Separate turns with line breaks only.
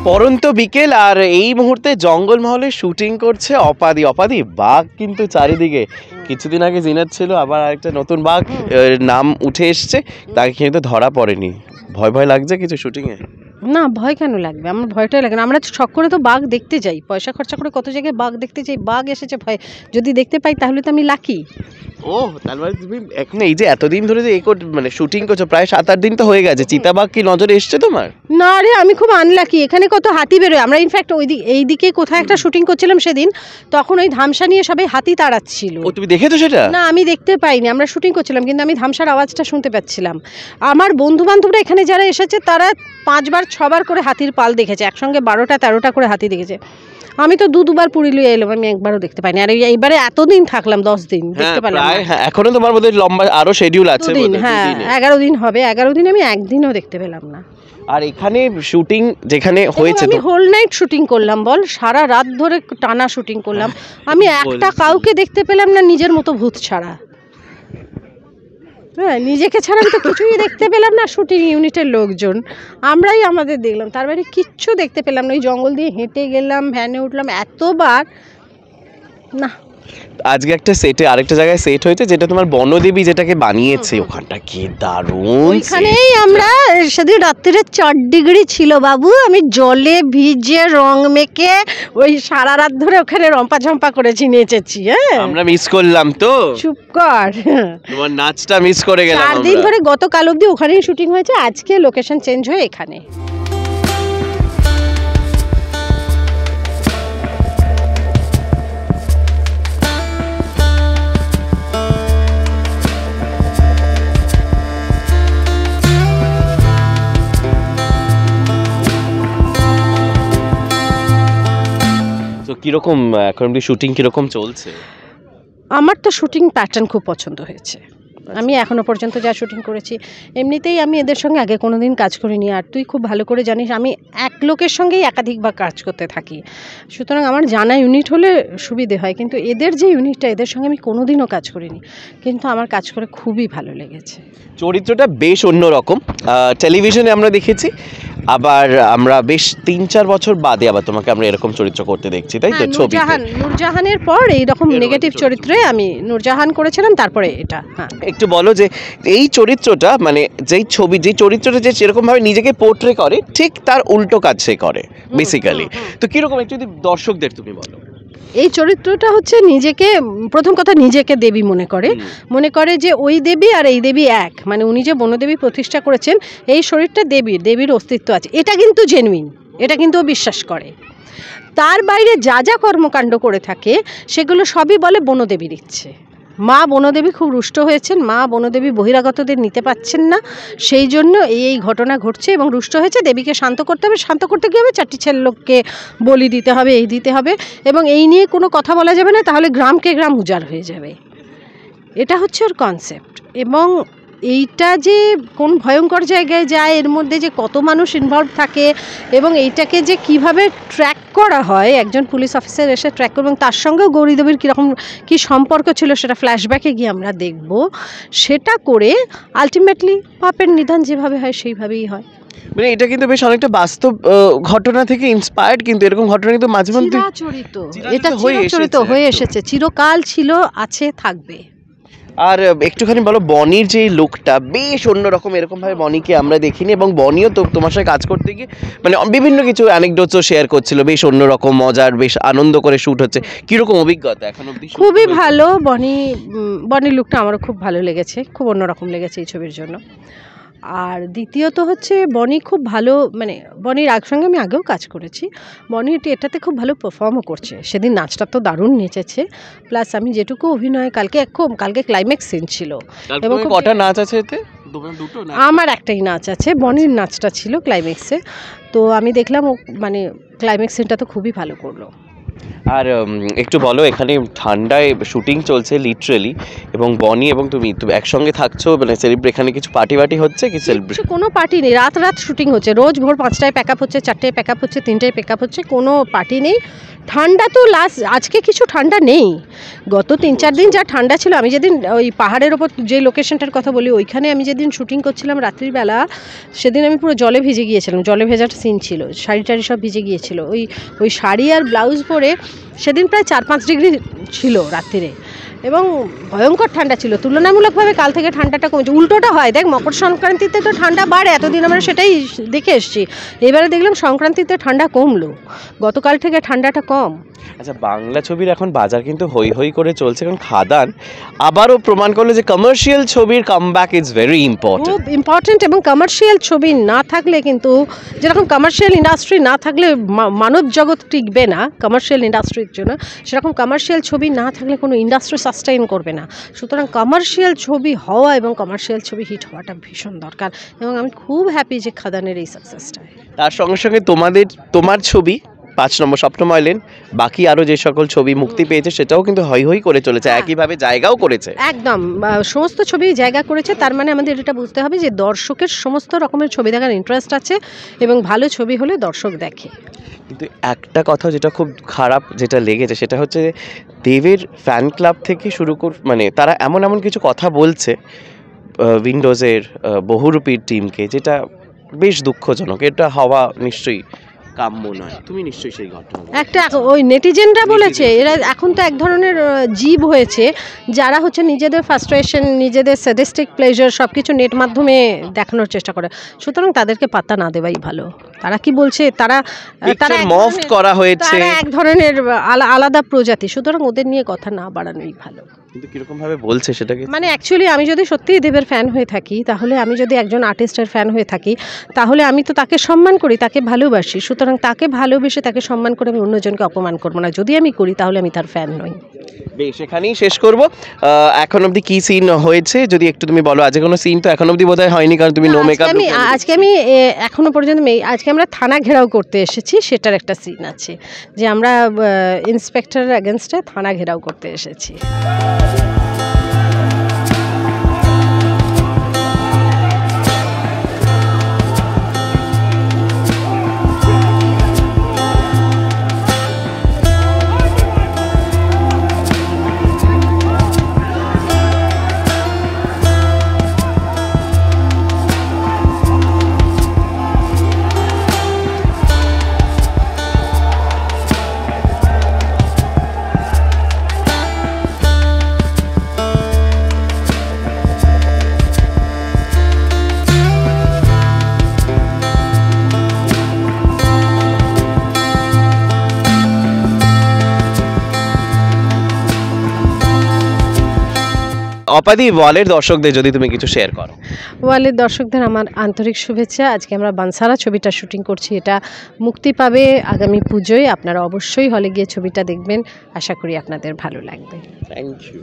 পরন্ত বিকেল আর এই মুহূর্তে জঙ্গলমহলে শুটিং করছে অপাদি। অপাদি, বাঘ কিন্তু চারিদিকে। কিছুদিন আগে জিনাত ছিল, আবার আরেকটা নতুন বাঘ নাম উঠে এসছে, তাকে কিন্তু ধরা পড়েনি। ভয় ভয় লাগছে কিছু শুটিং এ?
না, ভয় কেন লাগবে? আমার ভয়টাই লাগে না। আমরা শখ করে তো বাঘ দেখতে যাই, পয়সা খরচা করে কত জায়গায় বাঘ দেখতে যাই। বাঘ এসেছে ভয়, যদি দেখতে পাই তাহলে তো আমি লাকি।
ও, তাহলে তুমি এখন এই যে এতদিন ধরে যে মানে শুটিং করছো, প্রায় 7-8 দিন তো হয়ে গেছে, চিতাবাঘ কি নজরে এসছে তোমার?
না রে, আমি খুব আনলাকি। এখানে কত হাতি বেরোয়। আমরা ইনফ্যাক্ট এই দিকে কোথায় একটা শুটিং করছিলাম সেদিন, তখন ওই ধামসা নিয়ে সবাই হাতি তাড়াচ্ছিল।
ও, তুমি দেখেছো সেটা?
না, আমি দেখতে পাইনি। আমরা শুটিং করছিলাম, কিন্তু আমি ধামসার আওয়াজটা শুনতে পাচ্ছিলাম। আমার বন্ধু বান্ধবরা এখানে যারা এসেছে তারা 5-6বার করে হাতির পাল দেখেছে, একসঙ্গে 12টা-13টা করে হাতি দেখেছে। আমি তো দুবার পুরী লিয়ে এলাম, আমি একবারও দেখতে পাইনি। আর এইবারে এতদিন থাকলাম, 10 দিন দেখতে পেলাম।
এখনো তোমার মধ্যে লম্বা আরো শিডিউল আছে?
হ্যাঁ, 11 দিন হবে। 11 দিন আমি একদিনও দেখতে পেলাম না।
আর এখানে শুটিং যেখানে হয়েছে,
আমি হোল নাইট শুটিং করলাম, বল, সারা রাত ধরে টানা শুটিং করলাম। আমি একটা কাউকে দেখতে পেলাম না নিজের মতো ভূত ছাড়া। হ্যাঁ, নিজেকে ছাড়া আমি তো কিছুই দেখতে পেলাম না। শুটিং ইউনিটের লোকজন আমরাই আমাদের দেখলাম, তার বাইরে কিচ্ছু দেখতে পেলাম না। ওই জঙ্গল দিয়ে হেঁটে গেলাম, ভ্যানে উঠলাম, এতবার না।
আজকে একটা সেটে আরেকটা জায়গায় সেট হয়েছে, যেটা তোমার বনদেবী যেটাকে বানিয়েছে, ওখানটা কি দারুণ।
ওইখানেই আমরা সেদিন রাত্রিরে 4 ডিগ্রি ছিল বাবু। আমি জলে ভিজে রং মেখে ওই সারা রাত ধরে ওখানে রম্পা ঝম্পা করেছি, নেচেছি। হ্যাঁ, আমরা
মিস করলাম তো।
চুপ কর,
তোমার নাচটা মিস করে গেলাম।
4 দিন ধরে গতকাল অবধি ওখানেই শুটিং হয়েছে, আজকে লোকেশন চেঞ্জ হয়ে এখানে।
কিরকম এখন শুটিং কিরকম চলছে?
আমার তো শুটিং প্যাটার্ন খুব পছন্দ হয়েছে। আমি এখনো পর্যন্ত যা শুটিং করেছি, এমনিতেই আমি এদের সঙ্গে আগে কোনোদিন কাজ করিনি। আর তুই খুব ভালো করে জানিস আমি এক লোকের সঙ্গেই একাধিকবার কাজ করতে থাকি, সুতরাং আমার জানা ইউনিট হলে সুবিধে হয়। কিন্তু এদের যে ইউনিটটা, এদের সঙ্গে আমি কোনোদিনও কাজ করিনি, কিন্তু আমার কাজ করে খুবই ভালো লেগেছে।
চরিত্রটা বেশ অন্যরকম, টেলিভিশনে আমরা দেখেছি, আবার আমরা বেশ 3-4 বছর বাদে আবার তোমাকে আমরা এরকম চরিত্র করতে দেখছি, তাই তো?
নূরজাহানের পর এইরকম নেগেটিভ চরিত্রে আমি নূরজাহান করেছিলাম, তারপরে এটা। হ্যাঁ,
একটু বলো যে এই চরিত্রটা, মানে যেই চরিত্রটা যে যেরকম ভাবে নিজেকে পোর্ট্রে করে, ঠিক তার উল্টো কাজ সে করে বেসিক্যালি। তো কিরকম একটু যদি দর্শকদের তুমি বলো।
এই চরিত্রটা হচ্ছে নিজেকে, প্রথম কথা, নিজেকে দেবী মনে করে যে ওই দেবী আর এই দেবী এক। মানে উনি যে বনদেবী প্রতিষ্ঠা করেছেন, এই শরীরটা দেবীর অস্তিত্ব আছে, এটা কিন্তু জেনুইন, এটা কিন্তু ও বিশ্বাস করে। তার বাইরে যা যা কর্মকাণ্ড করে থাকে সেগুলো সবই বলে বনদেবীর ইচ্ছে। মা বনদেবী খুব রুষ্ট হয়েছেন, মা বনদেবী বহিরাগতদের নিতে পারছেন না, সেই জন্য এই ঘটনা ঘটছে এবং রুষ্ট হয়েছে। দেবীকে শান্ত করতে হবে, শান্ত করতে গিয়ে হবে 4টি ছেলে লোককে বলি দিতে হবে, এই দিতে হবে, এবং এই নিয়ে কোনো কথা বলা যাবে না, তাহলে গ্রামকে গ্রাম উজাড় হয়ে যাবে। এটা হচ্ছে ওর কনসেপ্ট। এবং এইটা যে কোন ভয়ঙ্কর জায়গায় যায়, এর মধ্যে যে কত মানুষ ইনভলভ থাকে, এবং এইটাকে যে কিভাবে ট্র্যাক করা হয়, একজন পুলিশ অফিসার এসে ট্র্যাক করবে, এবং তার সঙ্গেও গৌরীদেবীর কীরকম কী সম্পর্ক ছিল সেটা ফ্ল্যাশব্যাকে গিয়ে আমরা দেখব। সেটা করে আলটিমেটলি পাপের নিদান যেভাবে হয় সেইভাবেই হয়।
মানে এটা কিন্তু বেশ অনেকটা বাস্তব ঘটনা থেকে ইন্সপায়ার্ড, কিন্তু এরকম ঘটনা কিন্তু মাঝে মধ্যে
এটা চিরাচরিত হয়ে এসেছে, চিরকাল ছিল, আছে, থাকবে।
আর একটুখানি বলো, বনির যে লুকটা বেশ অন্যরকম, এরকম ভাবে বনিকে আমরা দেখিনি, এবং বনিও তো তোমার সাথে কাজ করতে গিয়ে মানে বিভিন্ন কিছু অ্যানেকডোটসও শেয়ার করছিল, বেশ অন্যরকম মজার, বেশ আনন্দ করে শ্যুট হচ্ছে। কিরকম অভিজ্ঞতা এখন অবধি?
খুবই ভালো। বনির লুকটা আমারও খুব ভালো লেগেছে, খুব অন্যরকম লেগেছে এই ছবির জন্য। আর দ্বিতীয়ত হচ্ছে বনি খুব ভালো, মানে বনির সঙ্গে আমি আগেও কাজ করেছি, বনি এটাতে খুব ভালো পারফর্মও করছে। সেদিন নাচটা তো দারুণ নেচেছে, প্লাস আমি যেটুকু অভিনয় কালকে ক্লাইম্যাক্স সিন ছিল।
এবং কটা নাচ আছে এতে?
আমার একটাই নাচ আছে, বনির নাচটা ছিল ক্লাইম্যাক্সে। তো আমি দেখলাম ও মানে ক্লাইম্যাক্স সিনটা তো খুবই ভালো করলো।
আর একটু বলো, এখানে ঠান্ডায় শুটিং চলছে লিটারেলি, এবং বনি এবং তুমি একসঙ্গে থাকছো, মানে এখানে কিছু পার্টি বাটি হচ্ছে কি সেলিব্রেট?
কিছু কোনো পার্টি নেই, রাত রাত শুটিং হচ্ছে, রোজ ভোর 5টায় প্যাক আপ হচ্ছে, 4টায় প্যাক আপ হচ্ছে, 3টায় প্যাক আপ হচ্ছে, কোনো পার্টি নেই। ঠান্ডা তো আজকে কিছু ঠান্ডা নেই, গত 3-4 দিন যা ঠান্ডা ছিল। আমি যেদিন ওই পাহাড়ের ওপর যে লোকেশনটার কথা বলি, ওইখানে আমি যেদিন শুটিং করছিলাম রাত্রিবেলা, সেদিন আমি পুরো জলে ভিজে গিয়েছিলাম, জলে ভেজার সিন ছিল, শাড়ি টাড়ি সব ভিজে গিয়েছিল। ওই শাড়ি আর ব্লাউজ পরে সেদিন প্রায় 4-5 ডিগ্রি ছিল রাত্রিরে, এবং ভয়ঙ্কর ঠান্ডা ছিল। তুলনামূলকভাবে কাল থেকে ঠান্ডাটা কমেছে, উল্টোটা হয় দেখ, মকর সংক্রান্তিতে তো ঠান্ডা বাড়ে, এতদিন আমরা সেটাই দেখে এসেছি। এবারে দেখলাম সংক্রান্তিতে ঠান্ডা কমলো, গতকাল থেকে ঠান্ডাটা কম।
আচ্ছা, বাংলা ছবির এখন বাজার কিন্তু হই হই করে চলছে, কারণ খাদান আবারও প্রমাণ করলো যে কমার্শিয়াল ছবির কামব্যাক ইজ ভেরি ইম্পর্টেন্ট।
খুব ইম্পর্টেন্ট, এবং কমার্শিয়াল ছবি না থাকলে কিন্তু, যেরকম কমার্শিয়াল ইন্ডাস্ট্রি না থাকলে মানব জগৎ টিকবে না কমার্শিয়াল ইন্ডাস্ট্রির জন্য, সেরকম কমার্শিয়াল ছবি না থাকলে কোনো ইন্ডাস্ট্রি সাস্টেইন করবে না। সুতরাং কমার্শিয়াল ছবি হওয়া এবং কমার্শিয়াল ছবি হিট হওয়াটা ভীষণ দরকার, এবং আমি খুব হ্যাপি যে খাদানের এই সাকসেসটা।
তার সঙ্গে সঙ্গে তোমার ছবি 5 নম্বর স্বপ্নময় লেন, বাকি আরো যে সকল ছবি মুক্তি পেয়েছে সেটাও কিন্তু হই হই করে চলেছে, একইভাবে জায়গাও করেছে।
একদম, সমস্ত ছবি জায়গা করেছে। তার মানে আমাদের এটা বুঝতে হবে যে দর্শকের সমস্ত রকমের ছবি দেখার ইন্টারেস্ট আছে, এবং ভালো ছবি হলে দর্শক দেখে।
কিন্তু একটা কথা যেটা খুব খারাপ যেটা লেগেছে, সেটা হচ্ছে দেবের ফ্যান ক্লাব থেকে শুরু মানে তারা এমন এমন কিছু কথা বলছে উইন্ডোজের বহুরূপীর টিমকে, যেটা বেশ দুঃখজনক। এটা হওয়া নিশ্চয়ই কাম্য নয়। তুমি নিশ্চয়ই সেই ঘটনা
একটা ওই নেটিজেনরা বলেছে, এরা এখন তো এক ধরনের জীব হয়েছে, যারা হচ্ছে নিজেদের ফ্রাস্ট্রেশন, নিজেদের স্যাডিস্টিক প্লেজার সব কিছু নেট মাধ্যমে দেখানোর চেষ্টা করে। সুতরাং তাদেরকে পাত্তা না দেওয়াই ভালো। তারা কি বলছে, তারা
মফট করা হয়েছে,
এক ধরনের আলাদা প্রজাতি, সুতরাং ওদের নিয়ে কথা না বাড়ানোই ভালো।
কিন্তু কিরকম ভাবে বলছে সেটাকে,
মানে অ্যাকচুয়ালি আমি যদি সত্যিই দেবের ফ্যান হয়ে থাকি, তাহলে আমি যদি একজন আর্টিস্টের ফ্যান হয়ে থাকি, তাহলে আমি তো তাকে সম্মান করি, তাকে ভালোবাসি। সুতরাং তাকে ভালোবেসে তাকে সম্মান করে আমি অন্যজনকে অপমান করবো না। যদি আমি করি তাহলে আমি তার ফ্যান নই।
বেশ, এখানেই শেষ করব। এখন অবধি কি সিন হয়েছে যদি একটু তুমি বলো? আজকে কোনো সিন তো এখন অবধি বোধহয় হয়নি, কারণ তুমি নো মেকআপ।
আজকে আমি এখনো পর্যন্ত আজকে আমরা থানা ঘেরাও করতে এসেছি, সেটার একটা সিন আছে, যে আমরা ইন্সপেক্টরের এগেনস্টে থানা ঘেরাও করতে এসেছি।
অপাদি, ওয়ালের দর্শকদের যদি তুমি কিছু শেয়ার করো।
ওয়ালের দর্শকদের আমার আন্তরিক শুভেচ্ছা। আজকে আমরা বানসারা ছবিটা শুটিং করছি, এটা মুক্তি পাবে আগামী পুজোয়। আপনারা অবশ্যই হলে গিয়ে ছবিটা দেখবেন, আশা করি আপনাদের ভালো লাগবে।
Thank you.